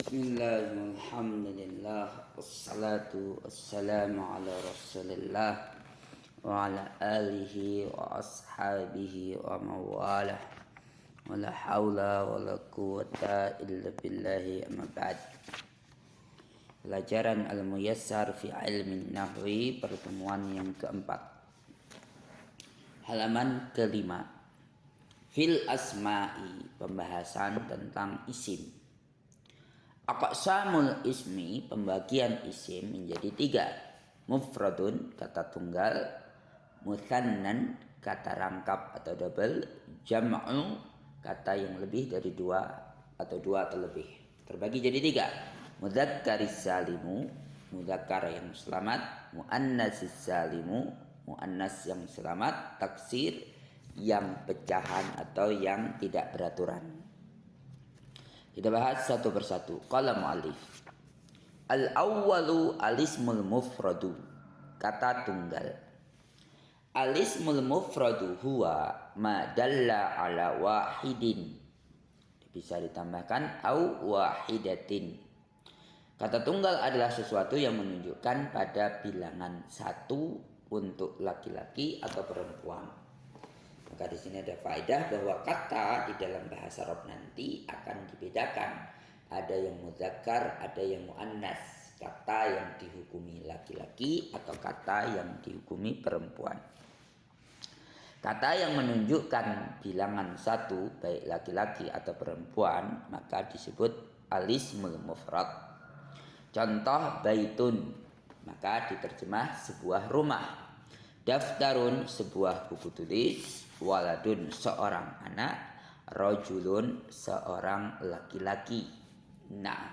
Bismillah, alhamdulillah, wassalatu wassalamu ala rasulillah wa ala alihi wa ashabihi wa mawalah wa la hawla wa la quwata illa billahi amma ba'd. Pelajaran Al-Muyassar fi ilmin nahwi, pertemuan yang keempat, halaman kelima. Fil asma'i, pembahasan tentang isim. Aqsamul ismi, pembagian isim menjadi tiga. Mufradun, kata tunggal. Mutsannan, kata rangkap atau double. Jam'u, kata yang lebih dari dua atau dua atau lebih, terbagi jadi tiga. Mudzakkaris salimu, mudzakkar yang selamat. Muannatsis salimu, muannas yang selamat. Taksir, yang pecahan atau yang tidak beraturan. Kita bahas satu persatu. Qala mu'allif. Al-awwalu alismul mufradu, kata tunggal. Alismul mufradu huwa ma dalla ala wahidin, bisa ditambahkan au wahidatin. Kata tunggal adalah sesuatu yang menunjukkan pada bilangan satu untuk laki-laki atau perempuan. Maka di sini ada faedah bahwa kata di dalam bahasa Arab nanti akan dibedakan. Ada yang mudzakkar, ada yang muannas. Kata yang dihukumi laki-laki atau kata yang dihukumi perempuan. Kata yang menunjukkan bilangan satu, baik laki-laki atau perempuan, maka disebut alismul mufrad. Contoh baitun, maka diterjemah sebuah rumah. Daftarun, sebuah buku tulis. Waladun, seorang anak. Rajulun, seorang laki-laki. Nah,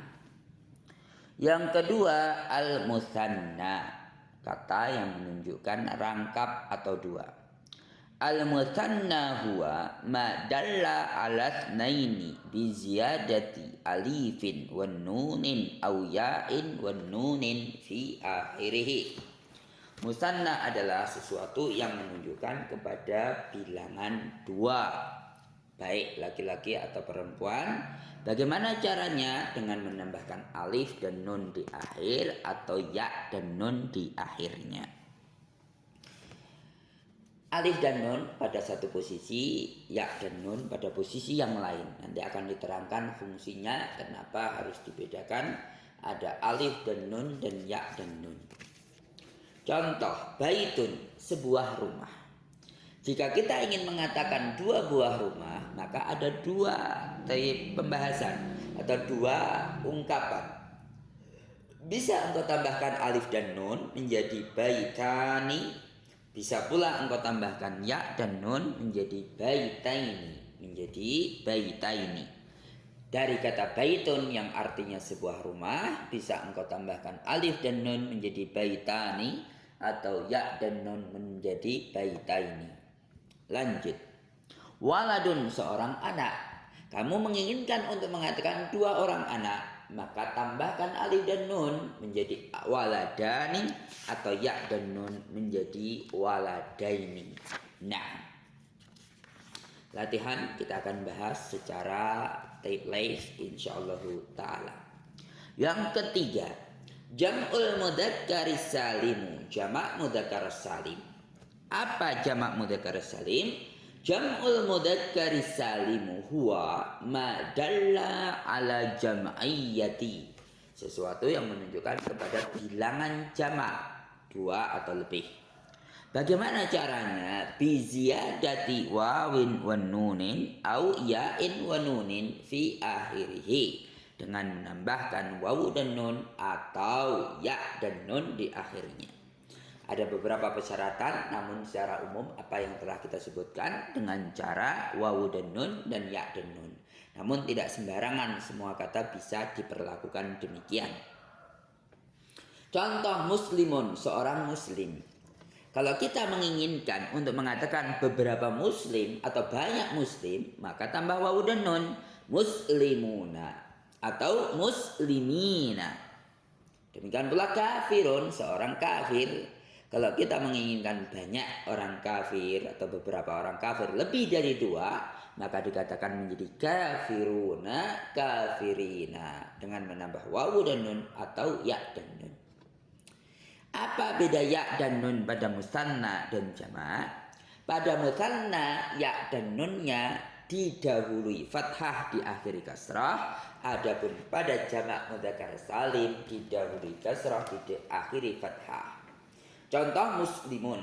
yang kedua al-mutsanna, kata yang menunjukkan rangkap atau dua. Al-mutsanna huwa ma dalla ala tsnaini bi ziyadati alifin wan nunin aw ya'in wan nunin fi akhirih. Musanna adalah sesuatu yang menunjukkan kepada bilangan dua, baik laki-laki atau perempuan. Bagaimana caranya? Dengan menambahkan alif dan nun di akhir atau ya dan nun di akhirnya. Alif dan nun pada satu posisi, ya dan nun pada posisi yang lain. Nanti akan diterangkan fungsinya kenapa harus dibedakan. Ada alif dan nun dan ya dan nun. Contoh, baitun, sebuah rumah. Jika kita ingin mengatakan dua buah rumah, maka ada dua tipe pembahasan atau dua ungkapan. Bisa engkau tambahkan alif dan nun menjadi baitani. Bisa pula engkau tambahkan ya dan nun menjadi baitaini, menjadi baitaini. Dari kata baitun yang artinya sebuah rumah, bisa engkau tambahkan alif dan nun menjadi baitani atau ya dan nun menjadi baitaini. Lanjut. Waladun, seorang anak. Kamu menginginkan untuk mengatakan dua orang anak, maka tambahkan alif dan nun menjadi waladani atau ya dan nun menjadi waladaini. Nah, latihan kita akan bahas secara tape-less insyaallah ta'ala. Yang ketiga, jam'ul mudzakkar salim, jamak mudzakkar salim. Apa jamak mudzakkar salim? Jam'ul mudzakkar salim huwa ma dalla ala jam'iyyati, sesuatu yang menunjukkan kepada bilangan jamak dua atau lebih. Bagaimana caranya? Bi ziyadati wawin wan nunin au ya'in wan nunin fi akhirih, dengan menambahkan wawu dan nun atau ya dan nun di akhirnya. Ada beberapa persyaratan, namun secara umum apa yang telah kita sebutkan dengan cara wawu dan nun dan ya dan nun. Namun tidak sembarangan semua kata bisa diperlakukan demikian. Contoh muslimun, seorang muslim. Kalau kita menginginkan untuk mengatakan beberapa muslim atau banyak muslim, maka tambah wawu dan nun, muslimuna atau muslimina. Demikian pula kafirun, seorang kafir. Kalau kita menginginkan banyak orang kafir atau beberapa orang kafir lebih dari 2, maka dikatakan menjadi kafiruna, kafirina dengan menambah wawu dan nun atau ya dan nun. Apa beda ya dan nun pada musanna dan jamak? Pada musanna ya dan nunnya didahului fathah diakhiri kasrah, adapun pada jamak mudzakkar salim didahului kasrah diakhiri fathah. Contoh muslimun.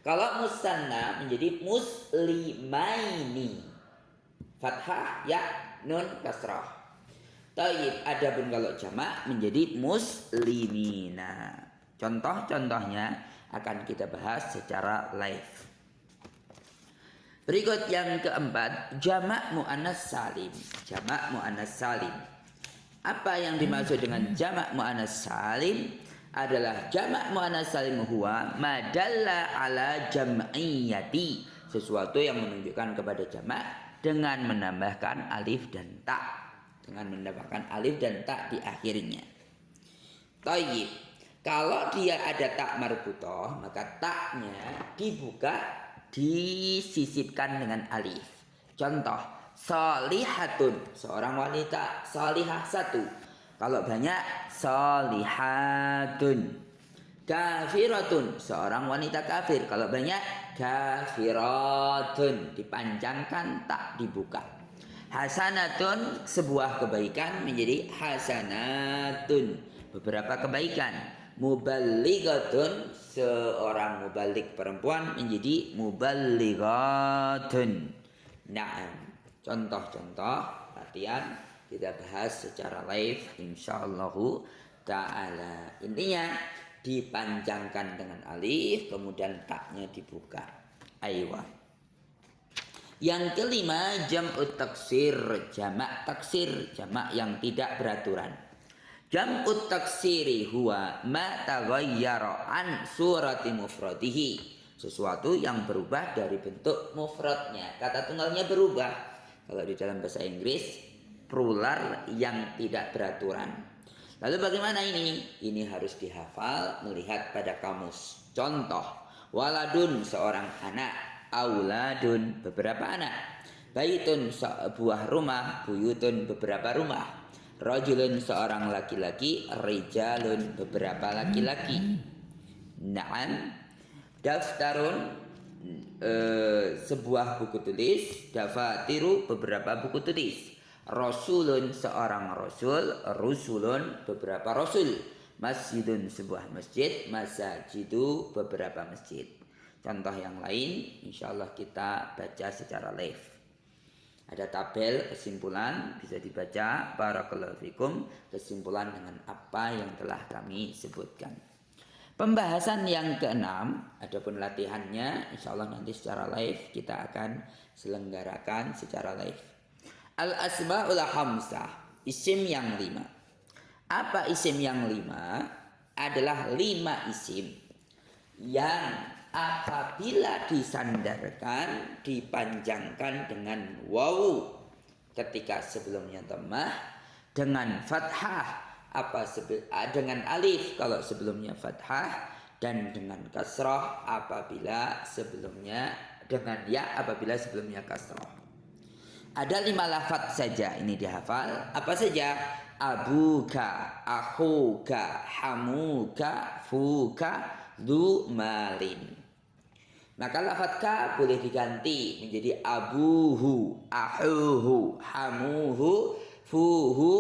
Kalau musanna menjadi muslimaini. Fathah ya nun kasrah. Taib. Adapun kalau jamak menjadi muslimina. Contoh-contohnya akan kita bahas secara live. Berikut yang keempat, jamak muannas salim. Jamak muannas salim. Apa yang dimaksud dengan jamak muannas salim? Adalah jamak muannas salim huwa madalla ala jam'iyati, sesuatu yang menunjukkan kepada jamak dengan menambahkan alif dan ta, dengan menambahkan alif dan ta di akhirnya. Thayyib. Kalau dia ada tak marbutoh, maka taknya dibuka, disisipkan dengan alif. Contoh, solihatun, seorang wanita solihah 1. Kalau banyak, solihatun. Kafiratun, seorang wanita kafir. Kalau banyak, kafiratun. Dipanjangkan, tak dibuka. Hasanatun, sebuah kebaikan menjadi hasanatun. Beberapa kebaikan. Muballighatun, seorang mubalik perempuan menjadi muballighatun. Naam. Contoh-contoh latihan kita bahas secara live insyaallah ta'ala. Intinya dipanjangkan dengan alif, kemudian taknya dibuka. Aywa. Yang kelima, jam'ut taksir, jamak taksir, jamak yang tidak beraturan. Jam'ut taksiri huwa ma taghayyara an surati mufradihi, sesuatu yang berubah dari bentuk mufradnya. Kata tunggalnya berubah. Kalau di dalam bahasa Inggris plural yang tidak beraturan. Lalu bagaimana ini? Ini harus dihafal melihat pada kamus. Contoh, waladun seorang anak, auladun beberapa anak, baitun sebuah rumah, buyutun beberapa rumah, rajulun seorang laki-laki, rijalun beberapa laki-laki. Naam, daftarun sebuah buku tulis, dafatiru beberapa buku tulis. Rasulun seorang rasul, rusulun beberapa rasul, masjidun sebuah masjid, masajidu beberapa masjid. Contoh yang lain insyaallah kita baca secara live. Ada tabel kesimpulan bisa dibaca. Barakallahu fikum, kesimpulan dengan apa yang telah kami sebutkan. Pembahasan yang keenam, adapun latihannya insyaallah nanti secara live kita akan selenggarakan secara live. Al-asma'ul khamsah, isim yang 5. Apa isim yang 5? Adalah 5 isim yang apabila disandarkan, dipanjangkan dengan wawu ketika sebelumnya dhammah, dengan fathah dengan alif kalau sebelumnya fathah, dan dengan kasrah apabila sebelumnya, dengan ya apabila sebelumnya kasrah. Ada 5 lafaz saja ini dihafal. Apa saja? Abuka, akhuka, hamuka, fuka, du malin. Maka lafaz ka boleh diganti menjadi abuhu, ahuhu, hamuhu, fuhu.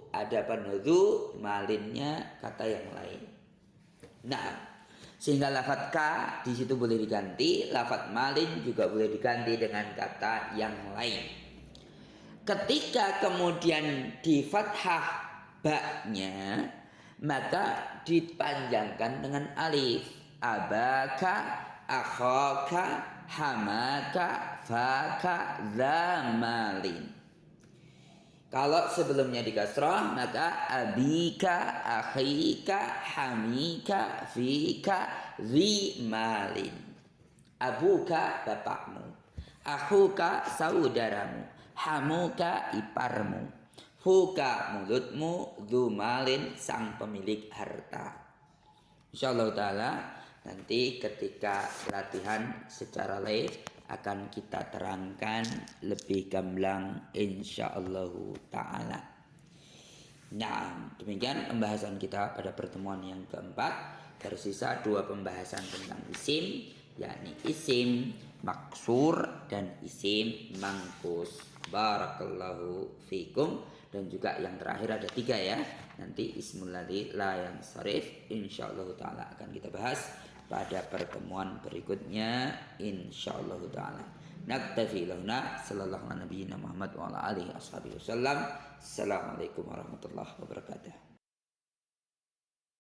Ada penudhu malinnya kata yang lain. Nah, sehingga lafaz ka di situ boleh diganti, lafaz malin juga boleh diganti dengan kata yang lain. Ketika kemudian di fathah ba-nya, maka dipanjangkan dengan alif. Abaka, akhaka, hamaka, faka, zamalin. Kalau sebelumnya di kasrah, maka abika, akhika, hamika, fika, zimalin. Abuka bapakmu, akhuka saudaramu, hamuka iparmu, fuka mulutmu, zumalin sang pemilik harta. Insyaallah ta'ala nanti ketika latihan secara live akan kita terangkan lebih gamblang insyaallah ta'ala. Nah, demikian pembahasan kita pada pertemuan yang keempat. Tersisa 2 pembahasan tentang isim, yakni isim maksur dan isim mangkus. Barakallahu fikum. Dan juga yang terakhir ada 3 ya. Nanti ismul ladzi la yansharif insyaallah taala akan kita bahas pada pertemuan berikutnya insyaallah taala. Naktafi lahuna sallallahu ala nabiyyina Muhammad wa ala alihi washabihi wasallam. Assalamualaikum warahmatullahi wabarakatuh.